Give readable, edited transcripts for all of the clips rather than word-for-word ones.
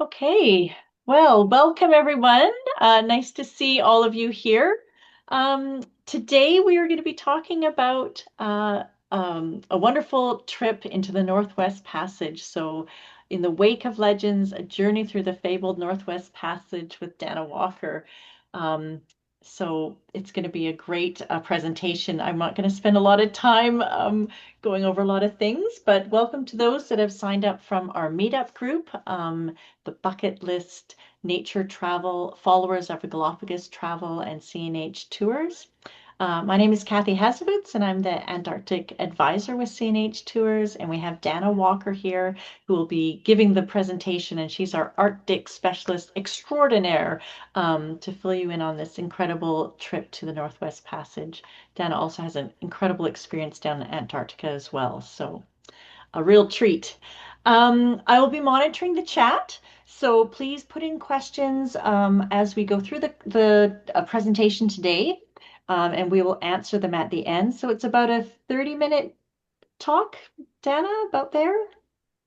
Okay, well, welcome everyone. Nice to see all of you here. Today we are going to be talking about a wonderful trip into the Northwest Passage. So, in the wake of legends, a journey through the fabled Northwest Passage with Danna Walker. Um, so it's going to be a great presentation. I'm not going to spend a lot of time going over a lot of things, but welcome to those that have signed up from our meetup group. The bucket list, nature travel, followers of Galapagos travel, and CNH tours. My name is Kathy Hasewitz, and I'm the Antarctic advisor with CNH Tours. And we have Danna Walker here, who will be giving the presentation, and she's our Arctic specialist extraordinaire to fill you in on this incredible trip to the Northwest Passage. Danna also has an incredible experience down in Antarctica as well, so a real treat. I will be monitoring the chat, so please put in questions as we go through the presentation today, and we will answer them at the end. So it's about a 30-minute talk, Danna, about there?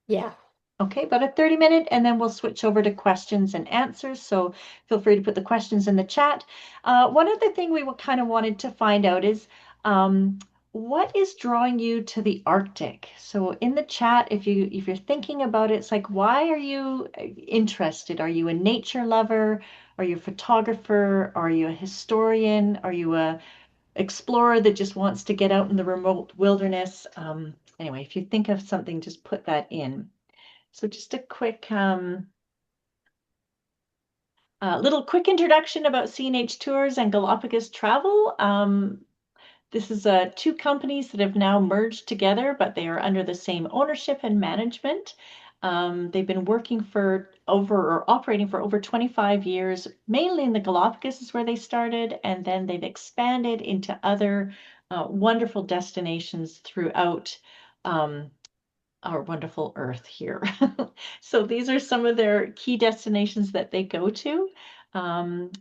Yeah. Okay, about a 30-minute, and then we'll switch over to questions and answers. So feel free to put the questions in the chat. One other thing we kind of wanted to find out is um, what is drawing you to the Arctic? So in the chat, if you're thinking about it, it's like, why are you interested? Are you a nature lover? Are you a photographer? Are you a historian? Are you a explorer that just wants to get out in the remote wilderness? Anyway, if you think of something, just put that in. So just a quick little quick introduction about CNH Tours and Galapagos Travel. This is two companies that have now merged together, but they are under the same ownership and management. They've been working for over or operating for over 25 years, mainly in the Galapagos is where they started, and then they've expanded into other wonderful destinations throughout our wonderful Earth here. So these are some of their key destinations that they go to.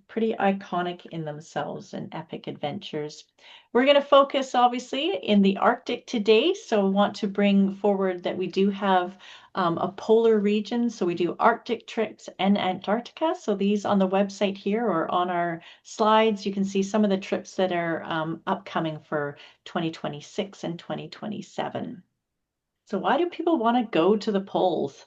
Pretty iconic in themselves and epic adventures. We're going to focus obviously in the Arctic today. So I want to bring forward that we do have a polar region. So we do Arctic trips and Antarctica. So these on the website here or on our slides, you can see some of the trips that are upcoming for 2026 and 2027. So why do people want to go to the poles?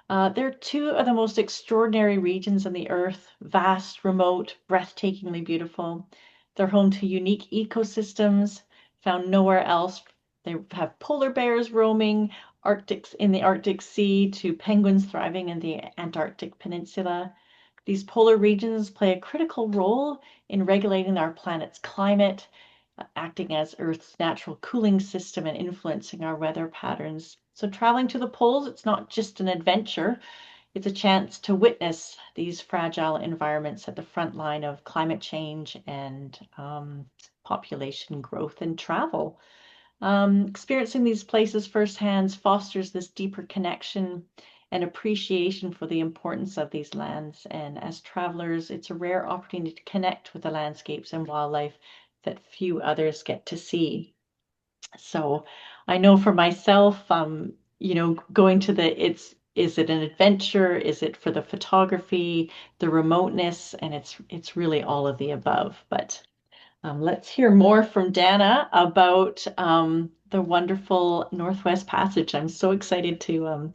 They're two of the most extraordinary regions on the Earth, vast, remote, breathtakingly beautiful. They're home to unique ecosystems found nowhere else. They have polar bears roaming Arctics in the Arctic Sea to penguins thriving in the Antarctic Peninsula. These polar regions play a critical role in regulating our planet's climate, acting as Earth's natural cooling system and influencing our weather patterns. So traveling to the poles, it's not just an adventure, it's a chance to witness these fragile environments at the front line of climate change and population growth and travel. Experiencing these places firsthand fosters this deeper connection and appreciation for the importance of these lands. And as travelers, it's a rare opportunity to connect with the landscapes and wildlife that few others get to see. So I know for myself, going to is it an adventure? Is it for the photography, the remoteness? And it's really all of the above. But let's hear more from Danna about the wonderful Northwest Passage. I'm so excited to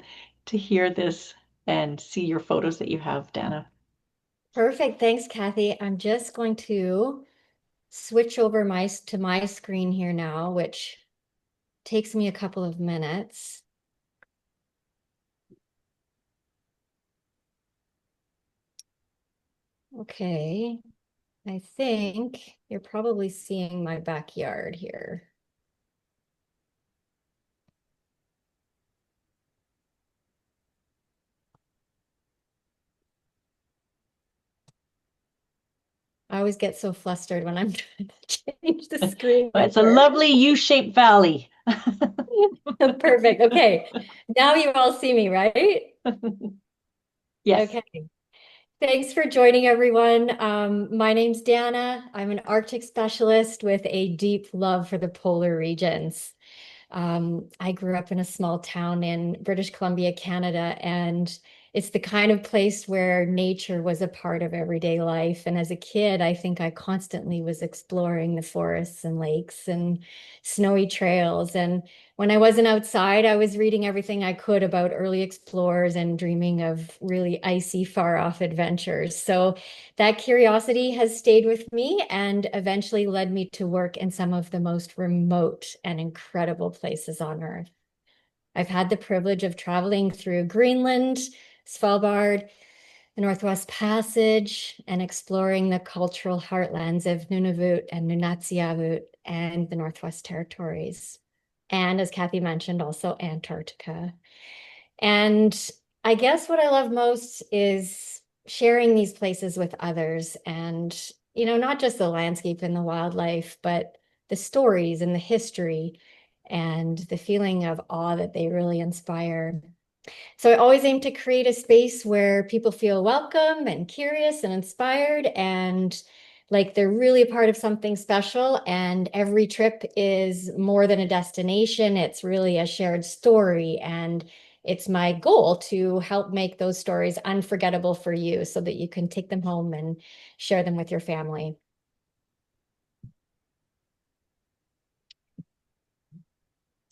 hear this and see your photos that you have, Danna. Perfect. Thanks, Kathy. I'm just going to switch over to my screen here now, which takes me a couple of minutes. Okay. I think you're probably seeing my backyard here. I always get so flustered when I'm trying to change the screen Well, it's a over. lovely U-shaped valley. Perfect. Okay. Now you all see me, right? Yes. Okay. Thanks for joining, everyone. My name's Danna. I'm an Arctic specialist with a deep love for the polar regions. I grew up in a small town in British Columbia, Canada, and it's the kind of place where nature was a part of everyday life. And as a kid, I think I constantly was exploring the forests and lakes and snowy trails. And when I wasn't outside, I was reading everything I could about early explorers and dreaming of really icy, far off adventures. So that curiosity has stayed with me and eventually led me to work in some of the most remote and incredible places on Earth. I've had the privilege of traveling through Greenland, Svalbard, the Northwest Passage, and exploring the cultural heartlands of Nunavut and Nunatsiavut and the Northwest Territories. And as Kathy mentioned, also Antarctica. And I guess what I love most is sharing these places with others and, not just the landscape and the wildlife, but the stories and the history and the feeling of awe that they really inspire. So I always aim to create a space where people feel welcome and curious and inspired and like they're really a part of something special. And every trip is more than a destination. It's really a shared story. And it's my goal to help make those stories unforgettable for you so that you can take them home and share them with your family.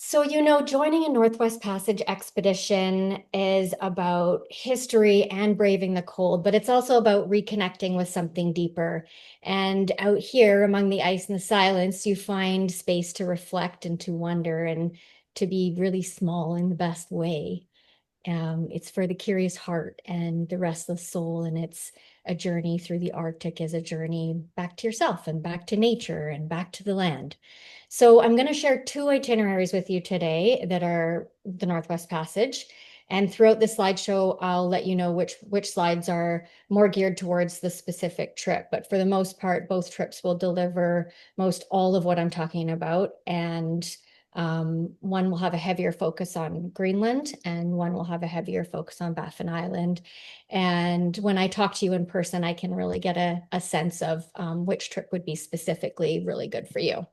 So, joining a Northwest Passage expedition is about history and braving the cold, but it's also about reconnecting with something deeper. And out here among the ice and the silence, you find space to reflect and to wonder and to be really small in the best way. It's for the curious heart and the restless soul, and it's a journey through the Arctic is a journey back to yourself and back to nature and back to the land. So I'm going to share two itineraries with you today that are the Northwest Passage. And throughout the slideshow, I'll let you know which slides are more geared towards the specific trip. But for the most part, both trips will deliver most all of what I'm talking about. And one will have a heavier focus on Greenland and one will have a heavier focus on Baffin Island. And when I talk to you in person, I can really get a sense of which trip would be specifically really good for you.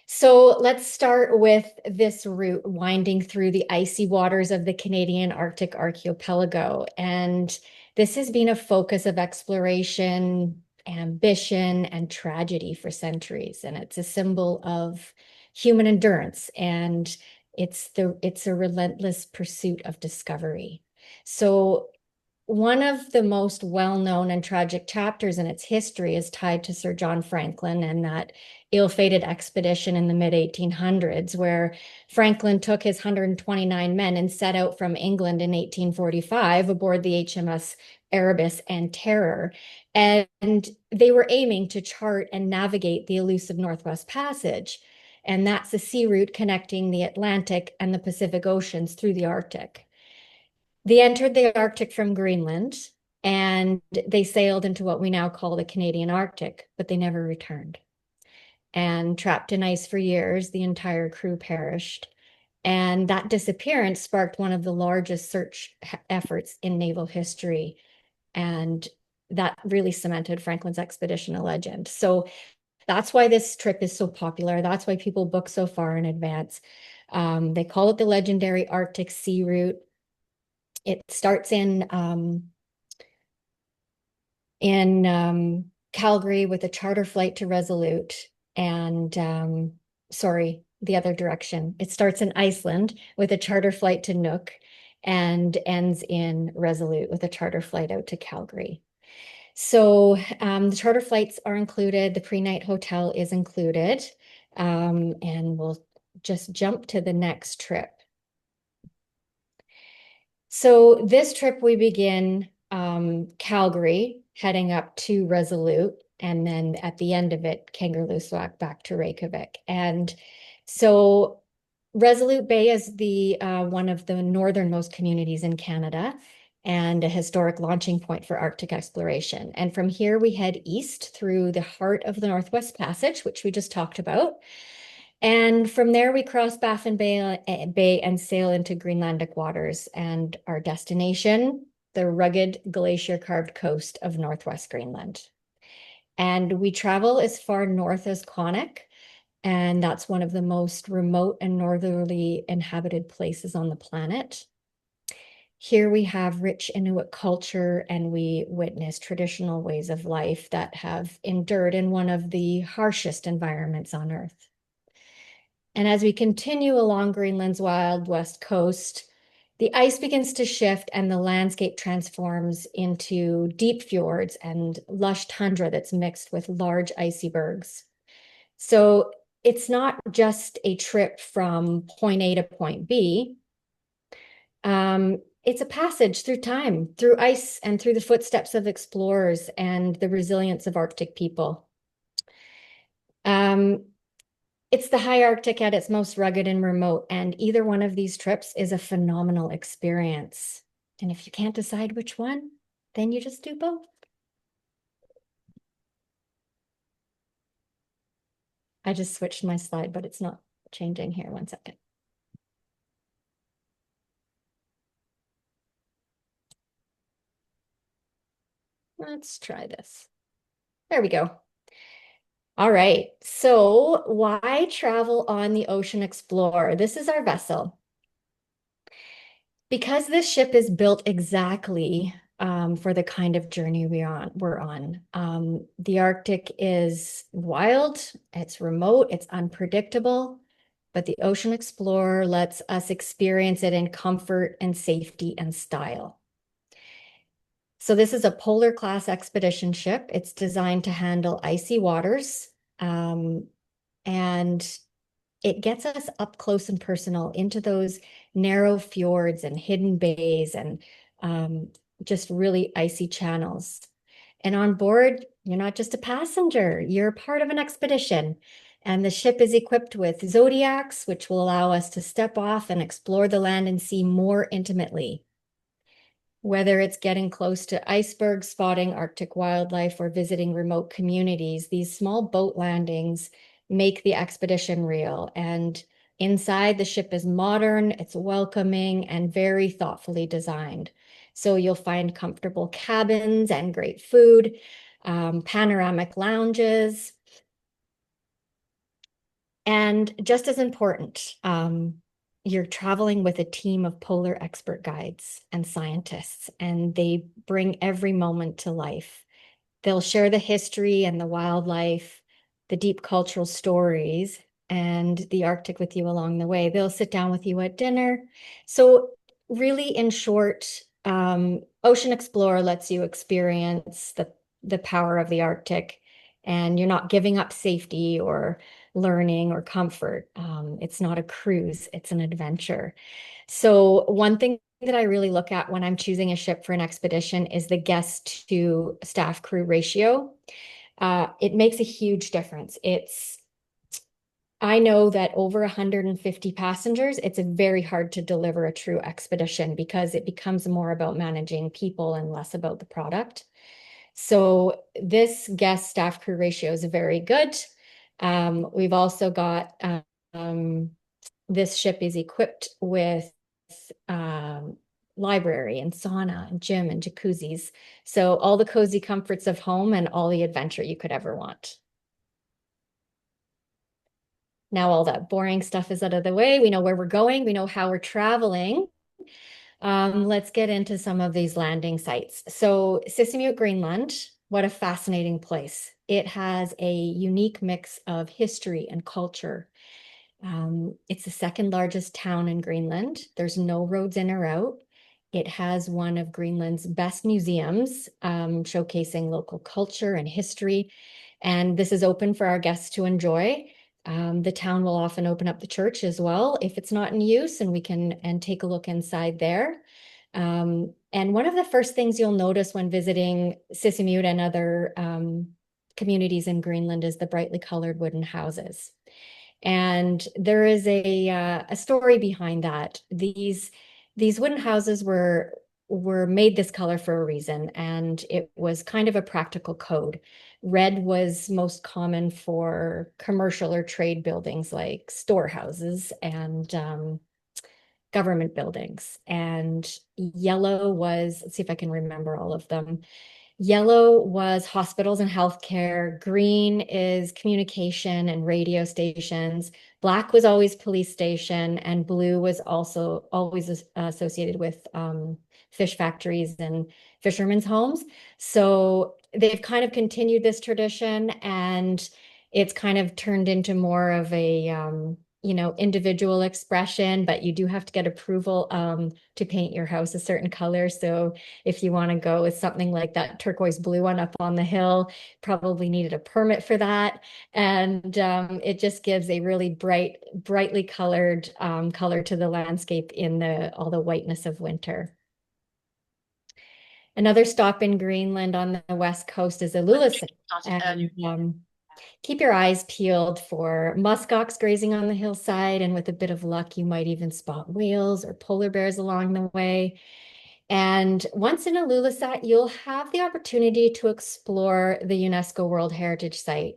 So let's start with this route winding through the icy waters of the Canadian Arctic archipelago. And this has been a focus of exploration, ambition, and tragedy for centuries. And it's a symbol of human endurance and it's a relentless pursuit of discovery. So one of the most well-known and tragic chapters in its history is tied to Sir John Franklin and that ill-fated expedition in the mid-1800s, where Franklin took his 129 men and set out from England in 1845 aboard the HMS Erebus and Terror. And they were aiming to chart and navigate the elusive Northwest Passage. And that's the sea route connecting the Atlantic and the Pacific Oceans through the Arctic. They entered the Arctic from Greenland and they sailed into what we now call the Canadian Arctic, but they never returned. And trapped in ice for years, the entire crew perished. And that disappearance sparked one of the largest search efforts in naval history. And that really cemented Franklin's expedition a legend. So that's why this trip is so popular. That's why people book so far in advance. They call it the legendary Arctic Sea Route. It starts in Calgary with a charter flight to Resolute and sorry, the other direction. It starts in Iceland with a charter flight to Nuuk and ends in Resolute with a charter flight out to Calgary. So the charter flights are included, the pre-night hotel is included, and we'll just jump to the next trip. So this trip we begin Calgary, heading up to Resolute, and then at the end of it, Kangerlussuaq back to Reykjavik. And so Resolute Bay is the one of the northernmost communities in Canada and a historic launching point for Arctic exploration. And from here, we head east through the heart of the Northwest Passage, which we just talked about. And from there, we cross Baffin Bay and sail into Greenlandic waters and our destination, the rugged glacier-carved coast of Northwest Greenland. And we travel as far north as Quannock, and that's one of the most remote and northerly inhabited places on the planet. Here we have rich Inuit culture and we witness traditional ways of life that have endured in one of the harshest environments on Earth. And as we continue along Greenland's wild west coast, the ice begins to shift and the landscape transforms into deep fjords and lush tundra that's mixed with large icy bergs. So it's not just a trip from point A to point B. It's a passage through time, through ice, and through the footsteps of explorers and the resilience of Arctic people. Um, it's the high Arctic at its most rugged and remote, and either one of these trips is a phenomenal experience. And if you can't decide which one, then you just do both. I just switched my slide, but it's not changing here. One second. Let's try this. There we go. All right. So why travel on the Ocean Explorer? This is our vessel. Because this ship is built exactly for the kind of journey we're on. The Arctic is wild, it's remote, it's unpredictable, but the Ocean Explorer lets us experience it in comfort and safety and style. So this is a polar class expedition ship. It's designed to handle icy waters, and it gets us up close and personal into those narrow fjords and hidden bays and just really icy channels. And on board, you're not just a passenger, you're part of an expedition. And the ship is equipped with zodiacs, which will allow us to step off and explore the land and sea more intimately. Whether it's getting close to icebergs, spotting Arctic wildlife, or visiting remote communities, these small boat landings make the expedition real. And inside, the ship is modern, it's welcoming, and very thoughtfully designed. So you'll find comfortable cabins and great food, panoramic lounges, and just as important, you're traveling with a team of polar expert guides and scientists, and they bring every moment to life. They'll share the history and the wildlife, the deep cultural stories, and the Arctic with you along the way. They'll sit down with you at dinner. So, really, in short, Ocean Explorer lets you experience the power of the Arctic, and you're not giving up safety or learning or comfort. It's not a cruise, it's an adventure. So, one thing that I really look at when I'm choosing a ship for an expedition is the guest to staff crew ratio. It makes a huge difference. I know that over 150 passengers, it's very hard to deliver a true expedition because it becomes more about managing people and less about the product. So this guest staff crew ratio is very good. We've also got this ship is equipped with um, library and sauna and gym and jacuzzis. So all the cozy comforts of home and all the adventure you could ever want. Now all that boring stuff is out of the way. We know where we're going. We know how we're traveling. Let's get into some of these landing sites. So Sisimiut, Greenland, what a fascinating place. It has a unique mix of history and culture. It's the second largest town in Greenland. There's no roads in or out. It has one of Greenland's best museums, showcasing local culture and history. And this is open for our guests to enjoy. The town will often open up the church as well if it's not in use, and we can take a look inside there. And one of the first things you'll notice when visiting Sisimiut and other communities in Greenland is the brightly colored wooden houses. And there is a story behind that. These wooden houses were made this color for a reason, and it was kind of a practical code. Red was most common for commercial or trade buildings like storehouses and government buildings. And yellow was, let's see if I can remember all of them. Yellow was hospitals and healthcare. Green is communication and radio stations. Black was always police station, and blue was also always associated with fish factories and fishermen's homes. So they've kind of continued this tradition, and it's kind of turned into more of a individual expression, but you do have to get approval to paint your house a certain color. So if you want to go with something like that turquoise blue one up on the hill, probably needed a permit for that. And it just gives a really brightly colored color to the landscape in the all the whiteness of winter. Another stop in Greenland on the west coast is Ilulissat. And keep your eyes peeled for muskox grazing on the hillside. And with a bit of luck, you might even spot whales or polar bears along the way. And once in Ilulissat, you'll have the opportunity to explore the UNESCO World Heritage Site.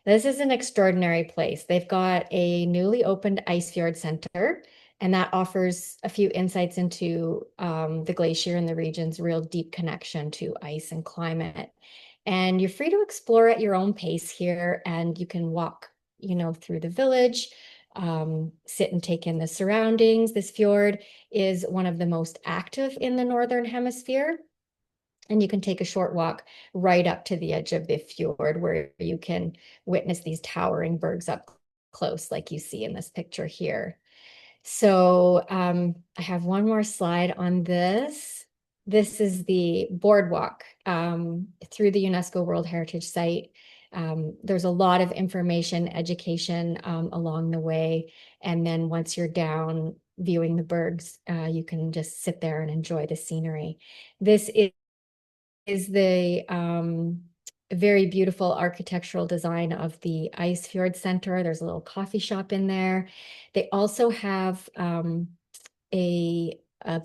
This is an extraordinary place. They've got a newly opened ice fjord center, and that offers a few insights into the glacier and the region's real deep connection to ice and climate. And you're free to explore at your own pace here, and you can walk, through the village, sit and take in the surroundings. This fjord is one of the most active in the Northern Hemisphere. And you can take a short walk right up to the edge of the fjord where you can witness these towering bergs up close, like you see in this picture here. So I have one more slide on this. This is the boardwalk through the UNESCO World Heritage Site. There's a lot of information, education along the way. And then once you're down viewing the bergs, you can just sit there and enjoy the scenery. This is the very beautiful architectural design of the Ice Fjord Center. There's a little coffee shop in there. They also have a, a,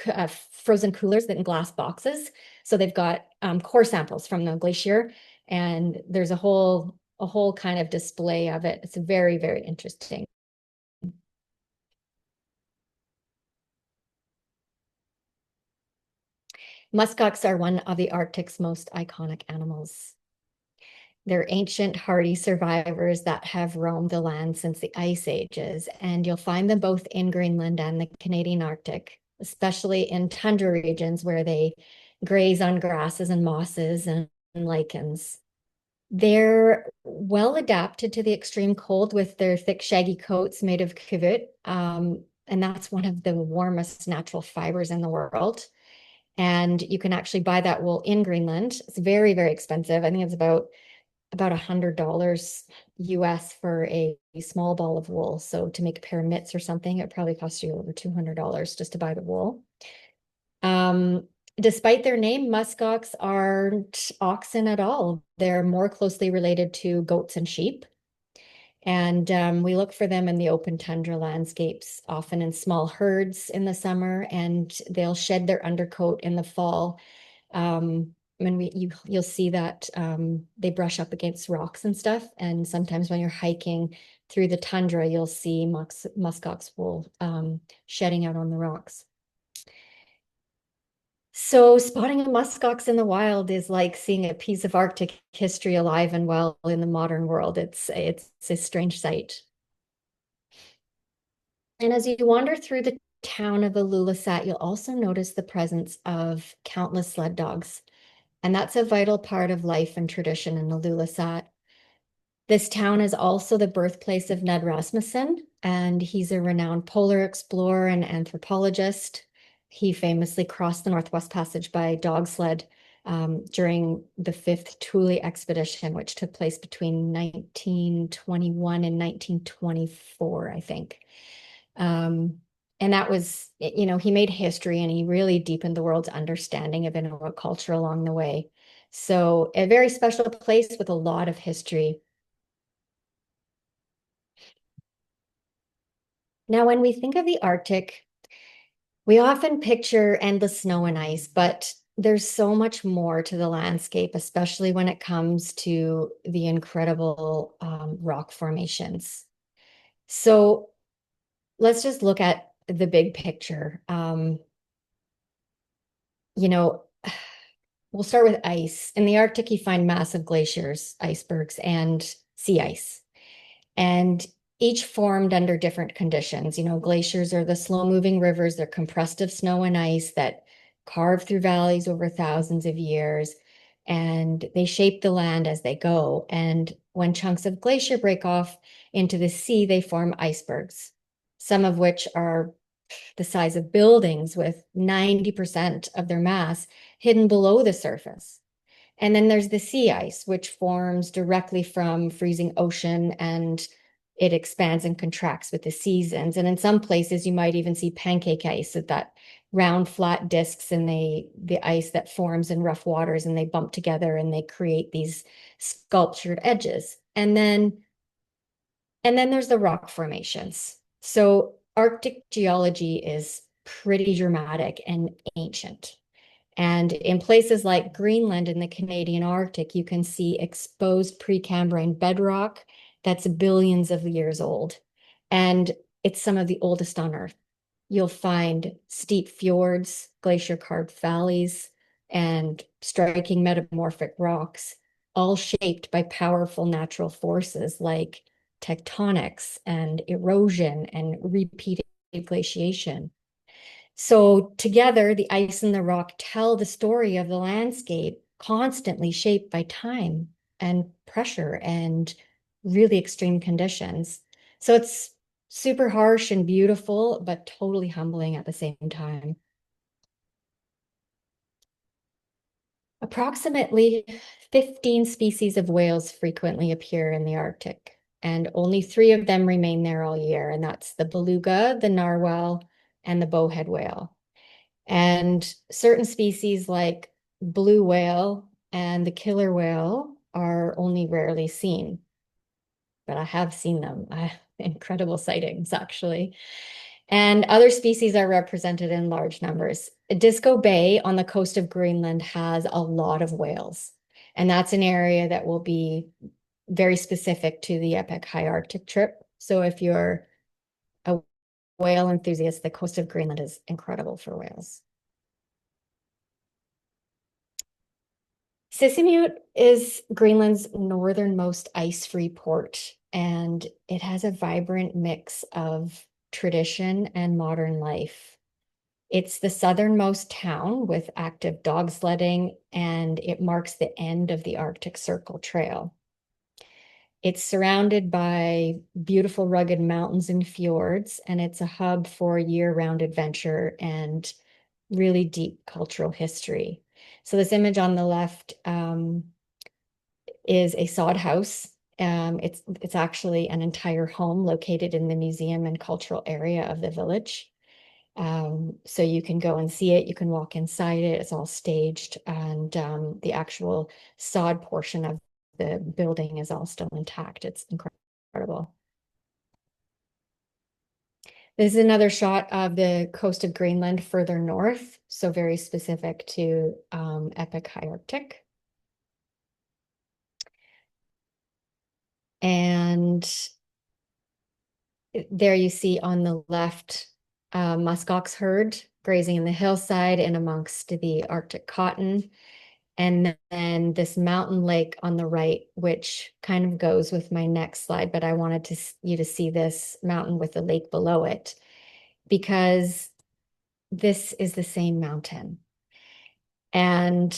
a frozen coolers that in glass boxes. So they've got core samples from the glacier, and there's a whole kind of display of it. It's very, very interesting. Muskox are one of the Arctic's most iconic animals. They're ancient, hardy survivors that have roamed the land since the ice ages, and you'll find them both in Greenland and the Canadian Arctic, especially in tundra regions where they graze on grasses and mosses and lichens. They're well adapted to the extreme cold with their thick, shaggy coats made of kivut, and that's one of the warmest natural fibers in the world. And you can actually buy that wool in Greenland. It's very, very expensive. I think it's about $100 US for a small ball of wool. So to make a pair of mitts or something, it probably costs you over $200 just to buy the wool. Despite their name, muskox aren't oxen at all. They're more closely related to goats and sheep. And we look for them in the open tundra landscapes, often in small herds in the summer, and they'll shed their undercoat in the fall. You'll see that they brush up against rocks and stuff. And sometimes when you're hiking through the tundra, you'll see muskox wool shedding out on the rocks. So spotting a muskox in the wild is like seeing a piece of Arctic history alive and well in the modern world. It's a strange sight. And as you wander through the town of Ilulissat, you'll also notice the presence of countless sled dogs. And that's a vital part of life and tradition in Ilulissat. This town is also the birthplace of Ned Rasmussen, and he's a renowned polar explorer and anthropologist. He famously crossed the Northwest Passage by dog sled during the fifth Thule expedition, which took place between 1921 and 1924, I think. And that was, he made history and he really deepened the world's understanding of Inuit culture along the way. So a very special place with a lot of history. Now, when we think of the Arctic, we often picture endless snow and ice, but there's so much more to the landscape, especially when it comes to the incredible rock formations. So let's just look at the big picture. You know, we'll start with ice. In the Arctic, you find massive glaciers, icebergs, and sea ice. And each formed under different conditions. You know, glaciers are the slow-moving rivers. They're compressed of snow and ice that carve through valleys over thousands of years, and they shape the land as they go. And when chunks of glacier break off into the sea, they form icebergs, some of which are the size of buildings with 90% of their mass hidden below the surface. And then there's the sea ice, which forms directly from freezing ocean, and it expands and contracts with the seasons. And in some places, you might even see pancake ice at that round, flat discs and the ice that forms in rough waters, and they bump together and they create these sculptured edges. And then there's the rock formations. So Arctic geology is pretty dramatic and ancient. And in places like Greenland in the Canadian Arctic, you can see exposed Precambrian bedrock that's billions of years old. And it's some of the oldest on Earth. You'll find steep fjords, glacier-carved valleys, and striking metamorphic rocks, all shaped by powerful natural forces like tectonics and erosion and repeated glaciation. So together, the ice and the rock tell the story of the landscape, constantly shaped by time and pressure and really extreme conditions. So it's super harsh and beautiful, but totally humbling at the same time. Approximately 15 species of whales frequently appear in the Arctic, and only 3 of them remain there all year, and that's the beluga, the narwhal, and the bowhead whale. And certain species like blue whale and the killer whale are only rarely seen, but I have seen them. Incredible sightings, actually. And other species are represented in large numbers. Disco Bay on the coast of Greenland has a lot of whales, and that's an area that will be very specific to the Epic High Arctic trip. So if you're a whale enthusiast, the coast of Greenland is incredible for whales. Sisimiut is Greenland's northernmost ice-free port, and it has a vibrant mix of tradition and modern life. It's the southernmost town with active dog sledding, and it marks the end of the Arctic Circle Trail. It's surrounded by beautiful rugged mountains and fjords, and it's a hub for year-round adventure and really deep cultural history. So this image on the left is a sod house. It's actually an entire home located in the museum and cultural area of the village. So you can go and see it. You can walk inside it. It's all staged, and the actual sod portion of the building is all still intact. It's incredible. This is another shot of the coast of Greenland further north, so very specific to Epic High Arctic. And there you see on the left muskox herd grazing in the hillside and amongst the Arctic cotton. And then this mountain lake on the right, which kind of goes with my next slide, but I wanted you to see this mountain with the lake below it, because this is the same mountain. And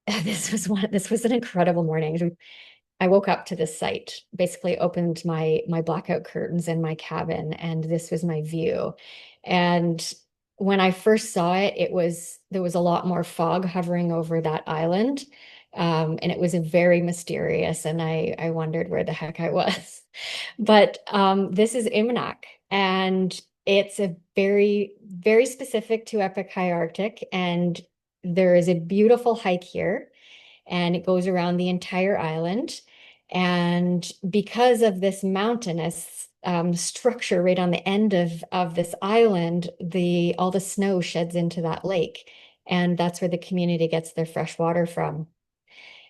this was an incredible morning. I woke up to this site, basically opened my blackout curtains in my cabin, and this was my view. And when I first saw it, there was a lot more fog hovering over that island. And it was very mysterious, and I wondered where the heck I was. But this is Imanak, and it's a very, very specific to Epic High Arctic, and there is a beautiful hike here, and it goes around the entire island. And because of this mountainous structure right on the end of this island, all the snow sheds into that lake. And that's where the community gets their fresh water from.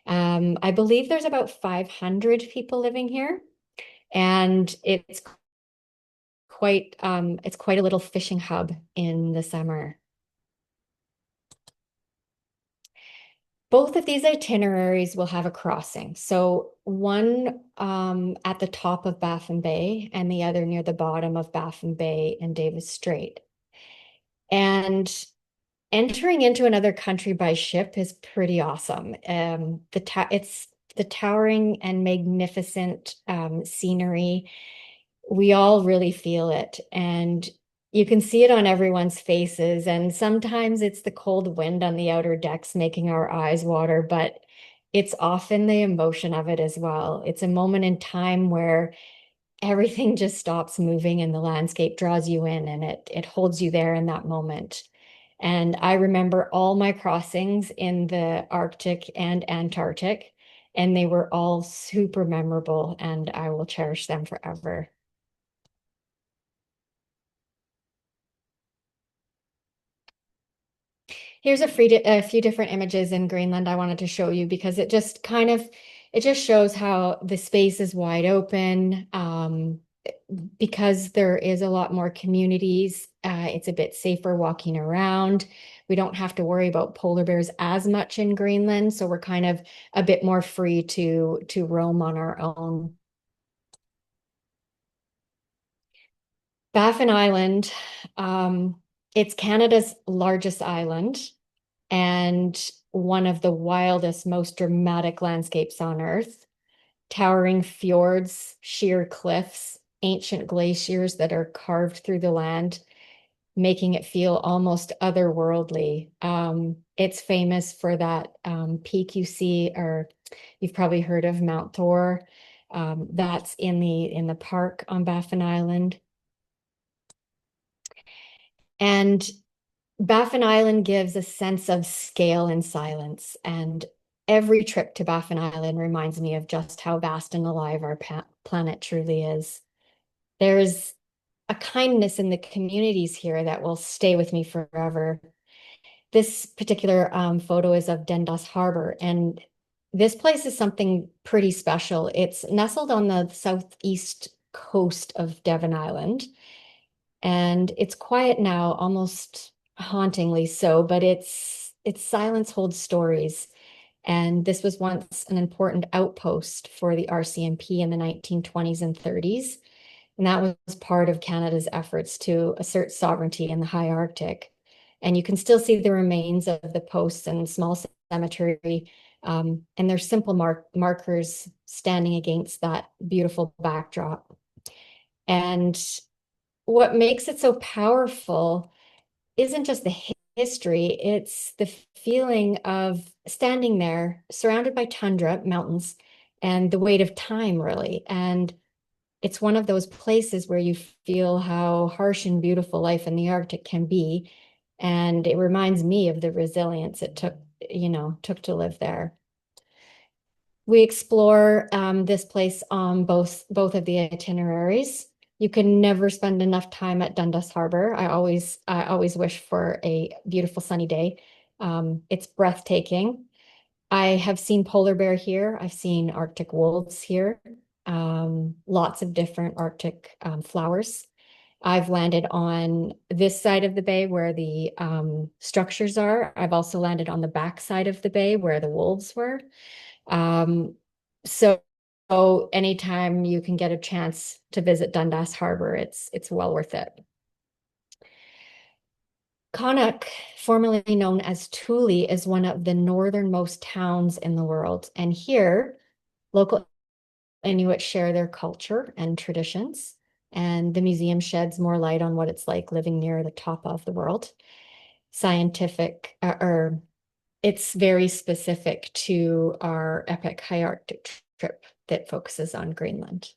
I believe there's about 500 people living here, and it's quite a little fishing hub in the summer. Both of these itineraries will have a crossing. So one at the top of Baffin Bay and the other near the bottom of Baffin Bay and Davis Strait. And entering into another country by ship is pretty awesome. It's the towering and magnificent scenery. We all really feel it, and you can see it on everyone's faces. And sometimes it's the cold wind on the outer decks making our eyes water, but it's often the emotion of it as well. It's a moment in time where everything just stops moving and the landscape draws you in and it holds you there in that moment. And I remember all my crossings in the Arctic and Antarctic, and they were all super memorable, and I will cherish them forever. Here's a few different images in Greenland I wanted to show you because it just shows how the space is wide open. Because there is a lot more communities, it's a bit safer walking around. We don't have to worry about polar bears as much in Greenland, so we're kind of a bit more free to roam on our own. Baffin Island, it's Canada's largest island and one of the wildest, most dramatic landscapes on Earth. Towering fjords, sheer cliffs, ancient glaciers that are carved through the land, making it feel almost otherworldly. It's famous for that peak you see, or you've probably heard of Mount Thor. That's in the park on Baffin Island. And Baffin Island gives a sense of scale and silence. And every trip to Baffin Island reminds me of just how vast and alive our planet truly is. There's a kindness in the communities here that will stay with me forever. This particular photo is of Dundas Harbor, and this place is something pretty special. It's nestled on the southeast coast of Devon Island, and it's quiet now, almost hauntingly so, but its silence holds stories. And this was once an important outpost for the RCMP in the 1920s and 30s. And that was part of Canada's efforts to assert sovereignty in the high Arctic. And you can still see the remains of the posts and small cemetery. And there's simple markers standing against that beautiful backdrop. And what makes it so powerful isn't just the history, it's the feeling of standing there surrounded by tundra, mountains, and the weight of time, really. And it's one of those places where you feel how harsh and beautiful life in the Arctic can be. And it reminds me of the resilience it took to live there. We explore this place on both of the itineraries. You can never spend enough time at Dundas Harbor. I always wish for a beautiful sunny day. It's breathtaking. I have seen polar bear here. I've seen Arctic wolves here. Lots of different Arctic flowers. I've landed on this side of the bay where the structures are. I've also landed on the back side of the bay where the wolves were. Um, so, so anytime you can get a chance to visit Dundas Harbor, it's well worth it. Connaught, formerly known as Thule, is one of the northernmost towns in the world. And here, local Inuit share their culture and traditions. And the museum sheds more light on what it's like living near the top of the world. Scientific, or it's very specific to our epic high Arctic trip that focuses on Greenland.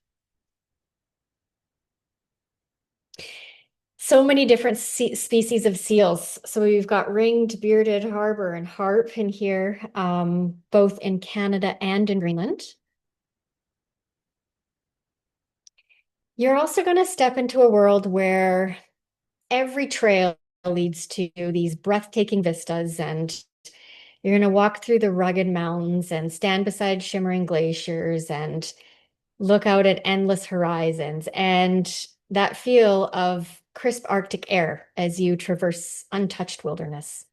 So many different species of seals. So we've got ringed, bearded harbor and harp in here, both in Canada and in Greenland. You're also going to step into a world where every trail leads to these breathtaking vistas, and you're going to walk through the rugged mountains and stand beside shimmering glaciers and look out at endless horizons and that feel of crisp Arctic air as you traverse untouched wilderness.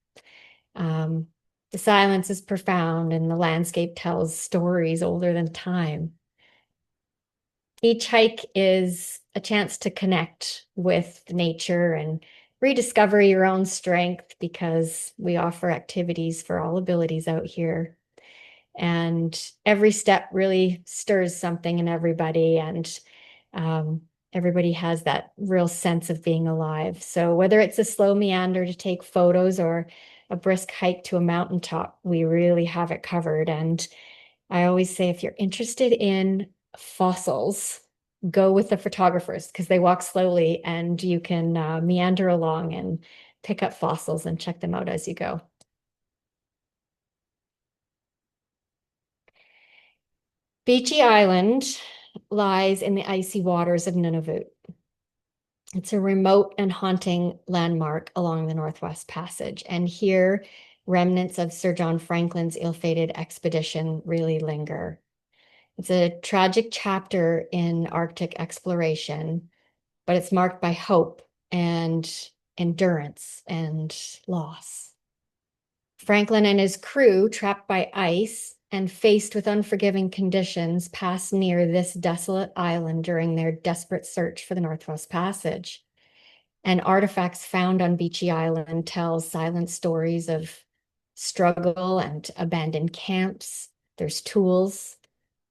Um, The silence is profound and the landscape tells stories older than time. Each hike is a chance to connect with nature and rediscover your own strength because we offer activities for all abilities out here. And every step really stirs something in everybody, and um, everybody has that real sense of being alive. So whether it's a slow meander to take photos or a brisk hike to a mountaintop, we really have it covered. And I always say if you're interested in fossils, go with the photographers because they walk slowly and you can meander along and pick up fossils and check them out as you go. Beachy Island lies in the icy waters of Nunavut. It's a remote and haunting landmark along the Northwest Passage. And here, remnants of Sir John Franklin's ill-fated expedition really linger. It's a tragic chapter in Arctic exploration, but it's marked by hope and endurance and loss. Franklin and his crew, trapped by ice and faced with unforgiving conditions, passed near this desolate island during their desperate search for the Northwest Passage. And artifacts found on Beachy Island tell silent stories of struggle and abandoned camps. There's tools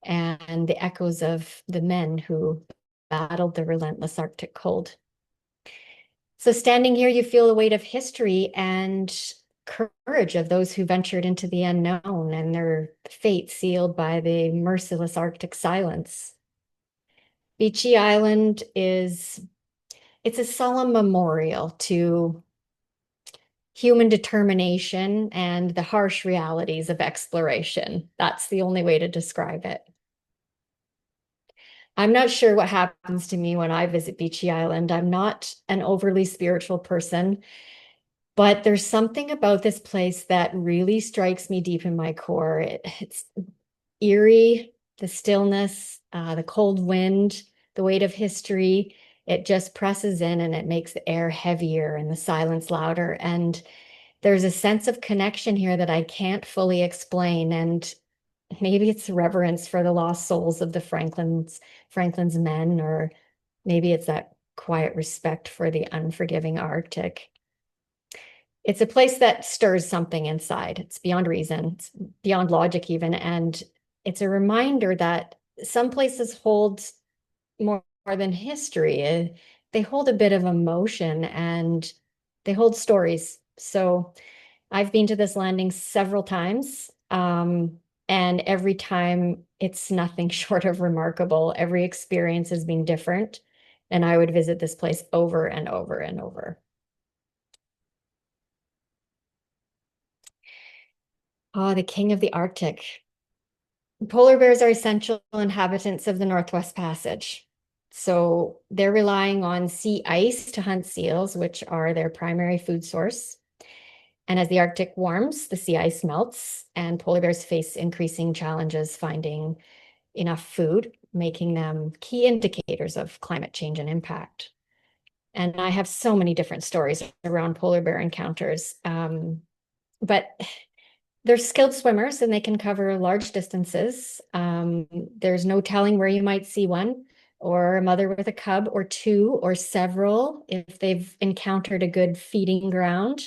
and the echoes of the men who battled the relentless Arctic cold. So standing here, you feel the weight of history and courage of those who ventured into the unknown and their fate sealed by the merciless Arctic silence. Beachy Island it's a solemn memorial to human determination and the harsh realities of exploration. That's the only way to describe it. I'm not sure what happens to me when I visit Beachy Island. I'm not an overly spiritual person, but there's something about this place that really strikes me deep in my core. It's eerie, the stillness, the cold wind, the weight of history. It just presses in and it makes the air heavier and the silence louder. And there's a sense of connection here that I can't fully explain. And maybe it's reverence for the lost souls of the Franklin's men, or maybe it's that quiet respect for the unforgiving Arctic. It's a place that stirs something inside. It's beyond reason, it's beyond logic even, and it's a reminder that some places hold more than history. They hold a bit of emotion and they hold stories. So I've been to this landing several times, and every time it's nothing short of remarkable. Every experience has been different, and I would visit this place over and over and over. Oh, the king of the Arctic. Polar bears are essential inhabitants of the Northwest Passage. So they're relying on sea ice to hunt seals, which are their primary food source. And as the Arctic warms, the sea ice melts, and polar bears face increasing challenges finding enough food, making them key indicators of climate change and impact. And I have so many different stories around polar bear encounters. But they're skilled swimmers and they can cover large distances. There's no telling where you might see one, or a mother with a cub, or two, or several, if they've encountered a good feeding ground.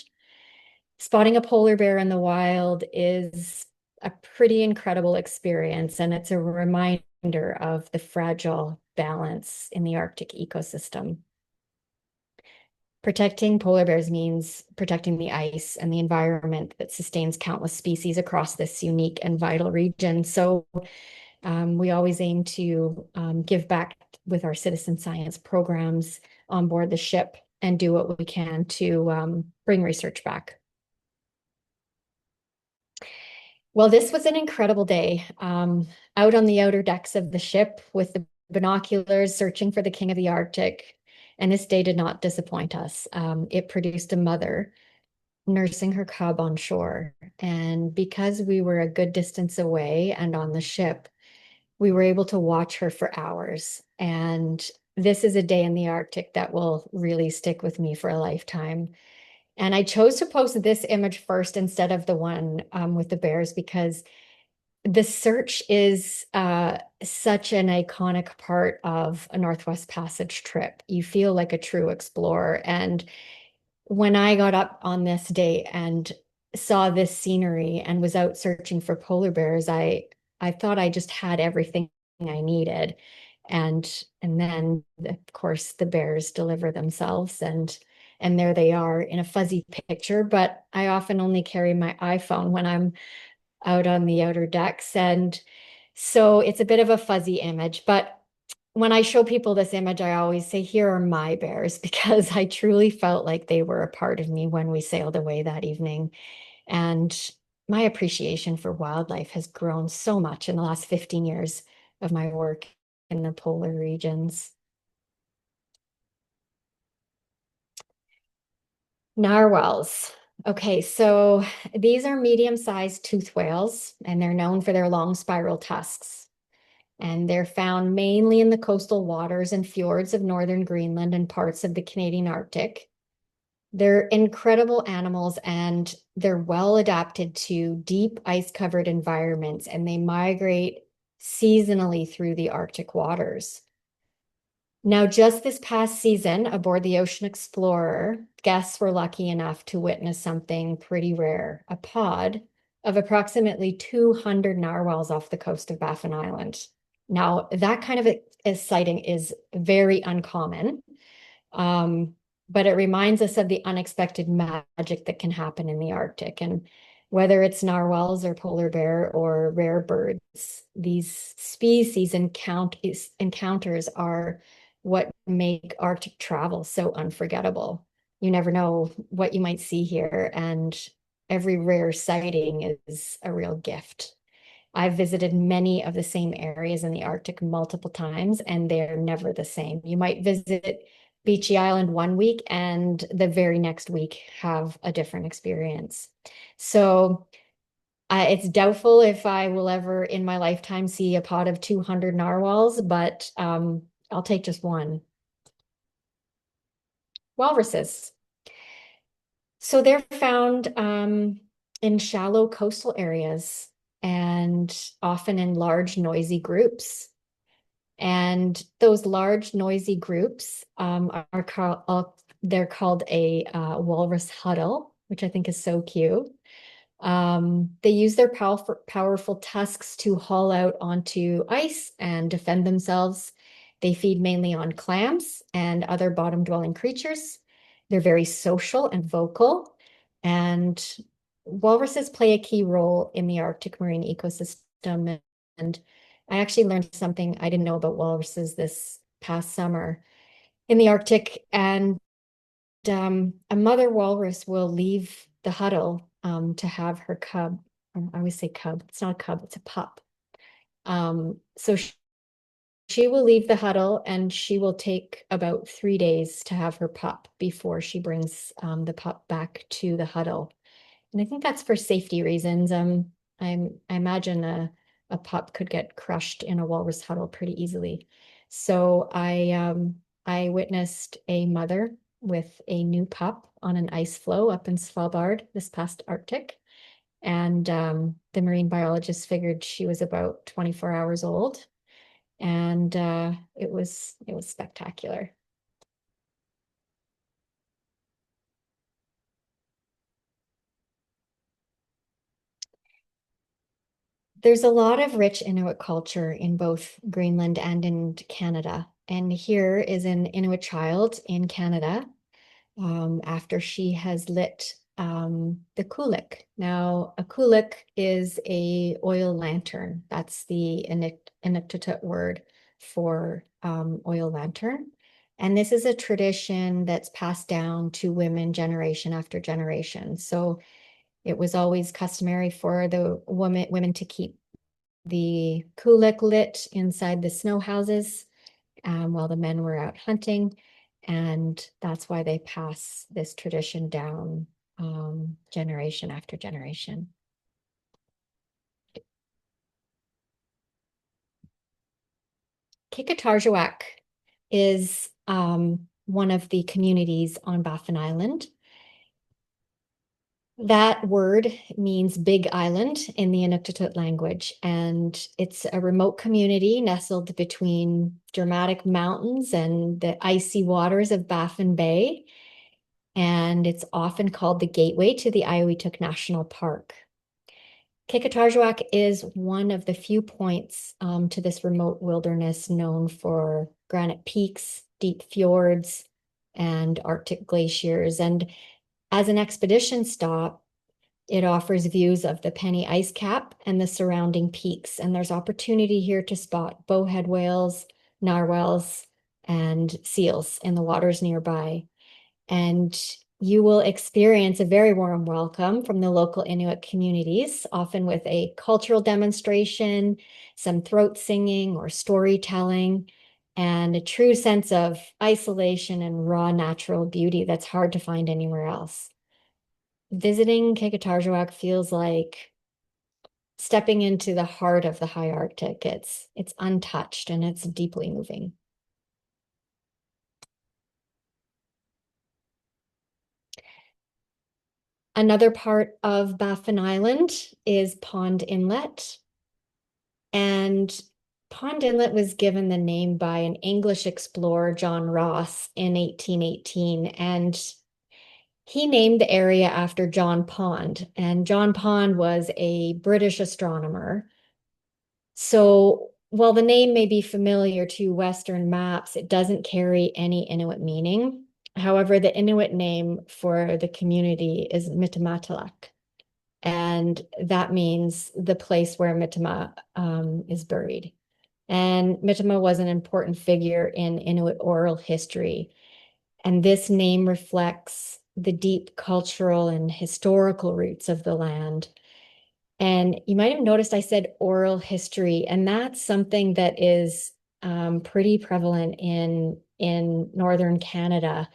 Spotting a polar bear in the wild is a pretty incredible experience, and it's a reminder of the fragile balance in the Arctic ecosystem. Protecting polar bears means protecting the ice and the environment that sustains countless species across this unique and vital region. So we always aim to give back with our citizen science programs on board the ship and do what we can to bring research back. Well, this was an incredible day. Out on the outer decks of the ship with the binoculars searching for the king of the Arctic. And this day did not disappoint us. It produced a mother nursing her cub on shore. And because we were a good distance away and on the ship, we were able to watch her for hours. And this is a day in the Arctic that will really stick with me for a lifetime. And I chose to post this image first instead of the one with the bears because the search is such an iconic part of a Northwest Passage trip. You feel like a true explorer. And when I got up on this day and saw this scenery and was out searching for polar bears, I thought I just had everything I needed. And then of course the bears deliver themselves and there they are in a fuzzy picture, but I often only carry my iPhone when I'm out on the outer decks. And so it's a bit of a fuzzy image, but when I show people this image, I always say, here are my bears, because I truly felt like they were a part of me when we sailed away that evening. And my appreciation for wildlife has grown so much in the last 15 years of my work in the polar regions. Narwhals. Okay, so these are medium-sized toothed whales, and they're known for their long spiral tusks. And they're found mainly in the coastal waters and fjords of northern Greenland and parts of the Canadian Arctic. They're incredible animals and they're well adapted to deep ice-covered environments, and they migrate seasonally through the Arctic waters. Now, just this past season, aboard the Ocean Explorer, guests were lucky enough to witness something pretty rare, a pod of approximately 200 narwhals off the coast of Baffin Island. Now, that kind of a sighting is very uncommon, um, but it reminds us of the unexpected magic that can happen in the Arctic. And whether it's narwhals or polar bear or rare birds, these species encounters are what make Arctic travel so unforgettable. You never know what you might see here, and every rare sighting is a real gift. I've visited many of the same areas in the Arctic multiple times, and they're never the same. You might visit Beechy Island one week and the very next week have a different experience. So it's doubtful if I will ever in my lifetime see a pod of 200 narwhals, but I'll take just one. Walruses. So they're found in shallow coastal areas and often in large, noisy groups. And those large, noisy groups are called, they're called a walrus huddle, which I think is so cute. They use their powerful tusks to haul out onto ice and defend themselves. They feed mainly on clams and other bottom-dwelling creatures. They're very social and vocal, and walruses play a key role in the Arctic marine ecosystem. And I actually learned something I didn't know about walruses this past summer in the Arctic, and a mother walrus will leave the huddle to have her cub. I always say cub. It's not a cub, it's a pup. So she will leave the huddle and she will take about 3 days to have her pup before she brings the pup back to the huddle. And I think that's for safety reasons. I imagine a pup could get crushed in a walrus huddle pretty easily. So I witnessed a mother with a new pup on an ice floe up in Svalbard this past Arctic. And the marine biologist figured she was about 24 hours old. And it was spectacular. There's a lot of rich Inuit culture in both Greenland and in Canada. And here is an Inuit child in Canada after she has lit the kulik. Now, a kulik is a oil lantern. That's the Inuktitut word for oil lantern. And this is a tradition that's passed down to women generation after generation. So it was always customary for the women to keep the kulik lit inside the snow houses while the men were out hunting. And that's why they pass this tradition down generation after generation. Kikatarjuak is one of the communities on Baffin Island. That word means big island in the Inuktitut language, and it's a remote community nestled between dramatic mountains and the icy waters of Baffin Bay, and it's often called the gateway to the Iowituk National Park. Kikatarjuak is one of the few points to this remote wilderness known for granite peaks, deep fjords, and Arctic glaciers. And as an expedition stop, it offers views of the Penny Ice Cap and the surrounding peaks. And there's opportunity here to spot bowhead whales, narwhals, and seals in the waters nearby. And you will experience a very warm welcome from the local Inuit communities, often with a cultural demonstration, some throat singing or storytelling, and a true sense of isolation and raw natural beauty that's hard to find anywhere else. Visiting Kekatarjuaq feels like stepping into the heart of the high Arctic. It's untouched and it's deeply moving. Another part of Baffin Island is Pond Inlet. And Pond Inlet was given the name by an English explorer, John Ross, in 1818. And he named the area after John Pond. And John Pond was a British astronomer. So while the name may be familiar to Western maps, it doesn't carry any Inuit meaning. However, the Inuit name for the community is Mitamatalag, and that means the place where Mitama is buried. And Mitama was an important figure in Inuit oral history. And this name reflects the deep cultural and historical roots of the land. And you might have noticed I said oral history, and that's something that is pretty prevalent in northern Canada.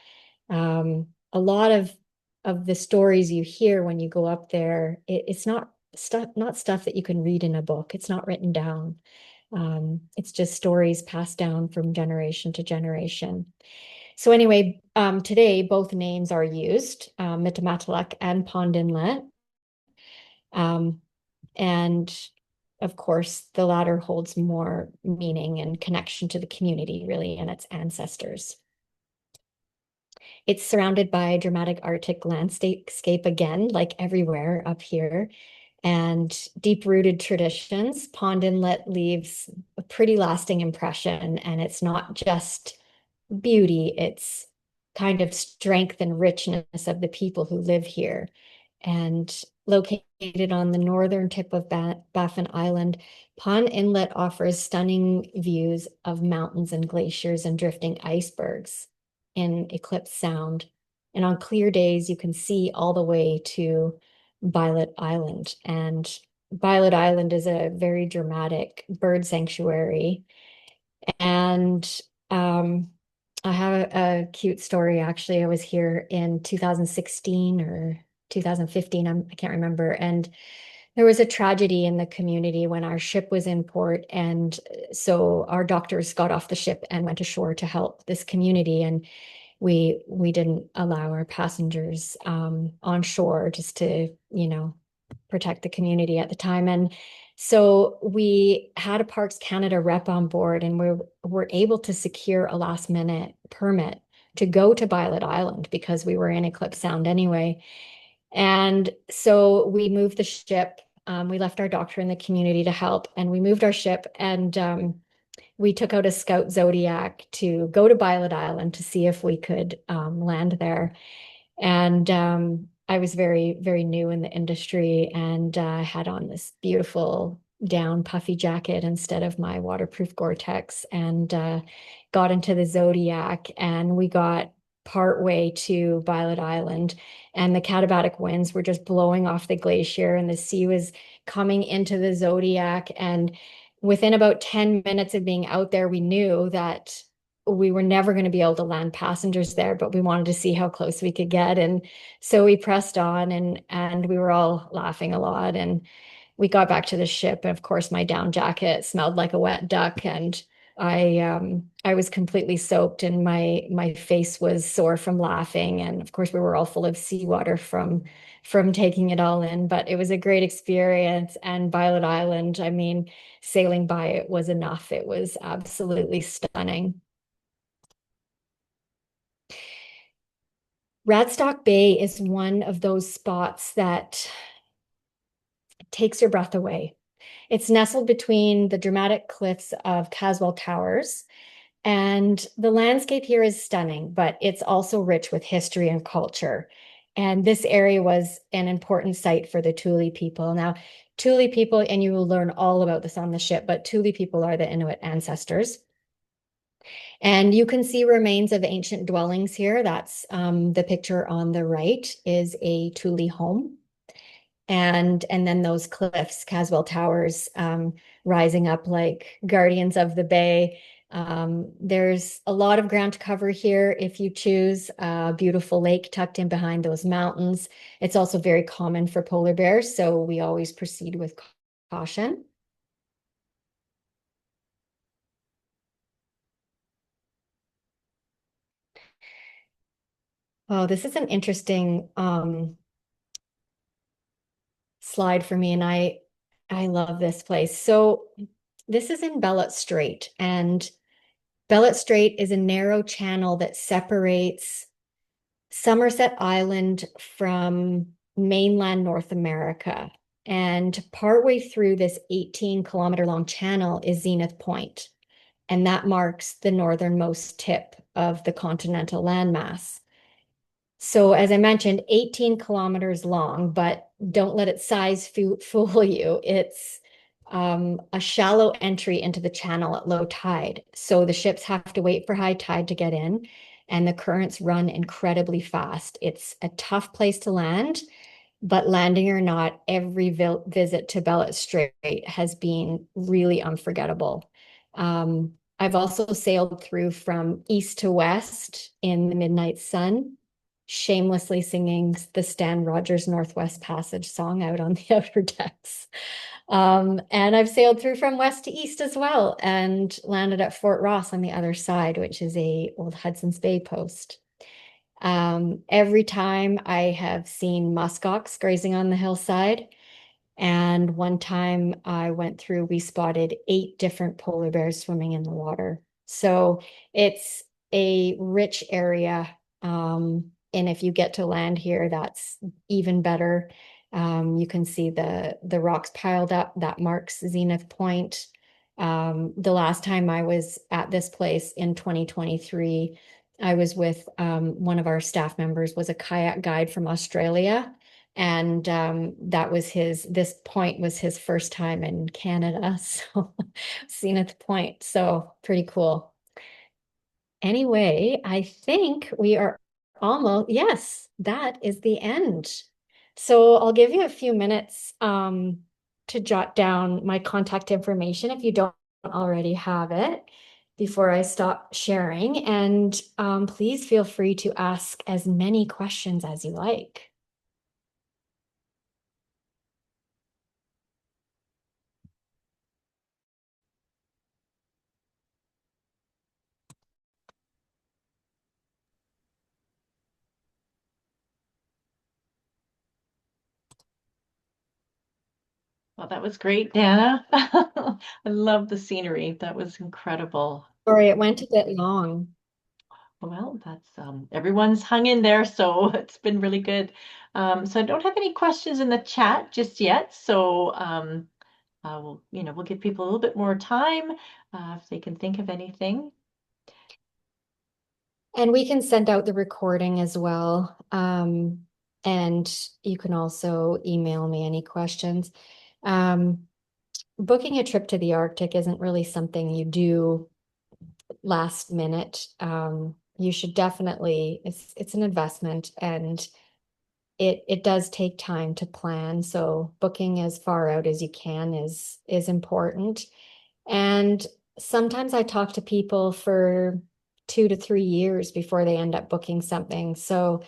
A lot of the stories you hear when you go up there, it's not stuff that you can read in a book. It's not written down. It's just stories passed down from generation to generation. So anyway, today both names are used, Mitamatalag and Pond Inlet. Um, and of course, the latter holds more meaning and connection to the community, really, and its ancestors. It's surrounded by dramatic Arctic landscape again, like everywhere up here, and deep-rooted traditions. Pond Inlet leaves a pretty lasting impression, and it's not just beauty, it's kind of strength and richness of the people who live here. And located on the northern tip of Baffin Island, Pond Inlet offers stunning views of mountains and glaciers and drifting icebergs in Eclipse Sound. And on clear days, you can see all the way to Violet Island. And Violet Island is a very dramatic bird sanctuary. And I have a cute story actually. I was here in 2016 or 2015, I can't remember. And there was a tragedy in the community when our ship was in port. And so our doctors got off the ship and went ashore to help this community. And we didn't allow our passengers on shore just to, protect the community at the time. And so we had a Parks Canada rep on board, and we were able to secure a last minute permit to go to Violet Island because we were in Eclipse Sound anyway. And so we moved the ship. We left our doctor in the community to help, and we moved our ship, and we took out a Scout Zodiac to go to Violet Island to see if we could land there. And I was very, very new in the industry, and I had on this beautiful down puffy jacket instead of my waterproof Gore-Tex, and got into the Zodiac, and we got part way to Violet Island, and the katabatic winds were just blowing off the glacier, and the sea was coming into the Zodiac. And within about 10 minutes of being out there, we knew that we were never going to be able to land passengers there, but we wanted to see how close we could get. And so we pressed on, and we were all laughing a lot. And we got back to the ship. And of course, my down jacket smelled like a wet duck. And I was completely soaked and my face was sore from laughing. And of course we were all full of seawater from taking it all in. But it was a great experience. And Violet Island, I mean, sailing by it was enough. It was absolutely stunning. Radstock Bay is one of those spots that takes your breath away. It's nestled between the dramatic cliffs of Caswell Towers, and the landscape here is stunning, but it's also rich with history and culture. And this area was an important site for the Thule people. Now, Thule people, and you will learn all about this on the ship, but Thule people are the Inuit ancestors. And you can see remains of ancient dwellings here. That's the picture on the right is a Thule home. And then those cliffs, Caswell Towers, rising up like guardians of the bay. There's a lot of ground to cover here if you choose a beautiful lake tucked in behind those mountains. It's also very common for polar bears, so we always proceed with caution. Oh, this is an interesting slide for me, and I love this place. So this is in Bellot Strait, and Bellot Strait is a narrow channel that separates Somerset Island from mainland North America. And partway through this 18-kilometer long channel is Zenith Point, and that marks the northernmost tip of the continental landmass. So, as I mentioned, 18 kilometers long, but don't let its size fool you. It's a shallow entry into the channel at low tide. So the ships have to wait for high tide to get in, and the currents run incredibly fast. It's a tough place to land, but landing or not, every visit to Bellot Strait has been really unforgettable. I've also sailed through from east to west in the midnight sun, shamelessly singing the Stan Rogers Northwest Passage song out on the outer decks. And I've sailed through from west to east as well and landed at Fort Ross on the other side, which is a old Hudson's Bay post. Every time I have seen muskox grazing on the hillside. And one time I went through, we spotted 8 different polar bears swimming in the water. So it's a rich area. And if you get to land here, that's even better. You can see the rocks piled up. That marks Zenith Point. The last time I was at this place in 2023, I was with one of our staff members, was a kayak guide from Australia. And that was this point was his first time in Canada. So Zenith Point. So pretty cool. Anyway, I think we are almost, yes, that is the end. So I'll give you a few minutes to jot down my contact information if you don't already have it before I stop sharing. And please feel free to ask as many questions as you like. Well, that was great, Danna. I love the scenery. That was incredible. Sorry, it went a bit long. Well, that's everyone's hung in there, so it's been really good. So I don't have any questions in the chat just yet. So we'll give people a little bit more time if they can think of anything. And we can send out the recording as well. And you can also email me any questions. Booking a trip to the Arctic isn't really something you do last minute. You should definitely, it's an investment and it does take time to plan. So booking as far out as you can is important. And sometimes I talk to people for 2 to 3 years before they end up booking something. So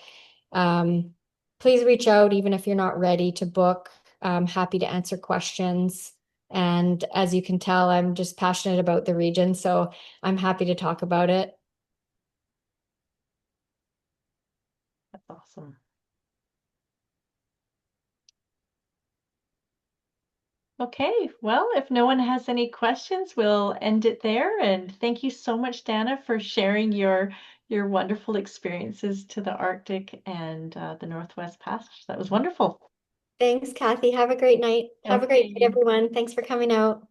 please reach out, even if you're not ready to book. I'm happy to answer questions. And as you can tell, I'm just passionate about the region, so I'm happy to talk about it. That's awesome. Okay, well, if no one has any questions, we'll end it there. And thank you so much, Danna, for sharing your wonderful experiences to the Arctic and the Northwest Passage. That was wonderful. Thanks, Kathy. Have a great night. Have a great night, Okay. everyone. Thanks for coming out.